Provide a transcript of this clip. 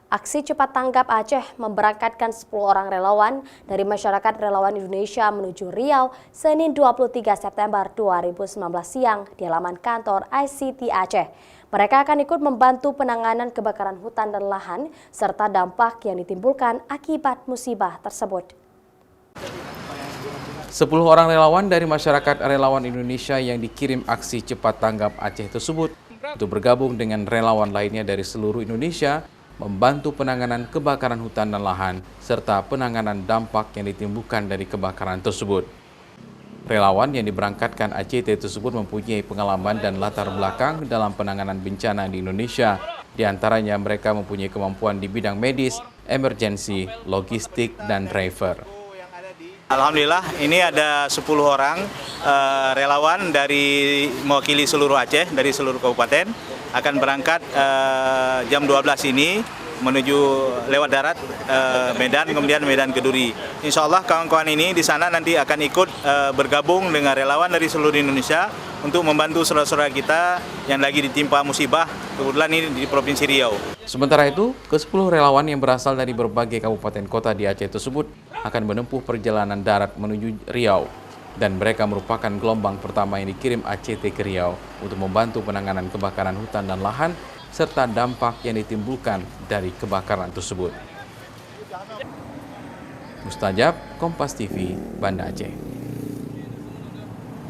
Aksi Cepat Tanggap Aceh memberangkatkan 10 orang relawan dari Masyarakat Relawan Indonesia menuju Riau Senin 23 September 2019 siang di halaman kantor ICT Aceh. Mereka akan ikut membantu penanganan kebakaran hutan dan lahan serta dampak yang ditimbulkan akibat musibah tersebut. 10 orang relawan dari Masyarakat Relawan Indonesia yang dikirim aksi Cepat Tanggap Aceh tersebut untuk bergabung dengan relawan lainnya dari seluruh Indonesia membantu penanganan kebakaran hutan dan lahan, serta penanganan dampak yang ditimbulkan dari kebakaran tersebut. Relawan yang diberangkatkan ACT tersebut mempunyai pengalaman dan latar belakang dalam penanganan bencana di Indonesia. Di antaranya mereka mempunyai kemampuan di bidang medis, emergensi, logistik, dan driver. Alhamdulillah, ini ada 10 orang relawan dari mewakili seluruh Aceh, dari seluruh kabupaten, akan berangkat jam 12 ini menuju lewat darat Medan, kemudian Medan ke Duri. Insya Allah kawan-kawan ini di sana nanti akan ikut bergabung dengan relawan dari seluruh Indonesia untuk membantu saudara-saudara kita yang lagi ditimpa musibah, kebetulan ini di Provinsi Riau. Sementara itu, ke-10 relawan yang berasal dari berbagai kabupaten kota di Aceh tersebut akan menempuh perjalanan darat menuju Riau. Dan mereka merupakan gelombang pertama yang dikirim ACT ke Riau untuk membantu penanganan kebakaran hutan dan lahan serta dampak yang ditimbulkan dari kebakaran tersebut. Mustajab, Kompas TV, Banda Aceh.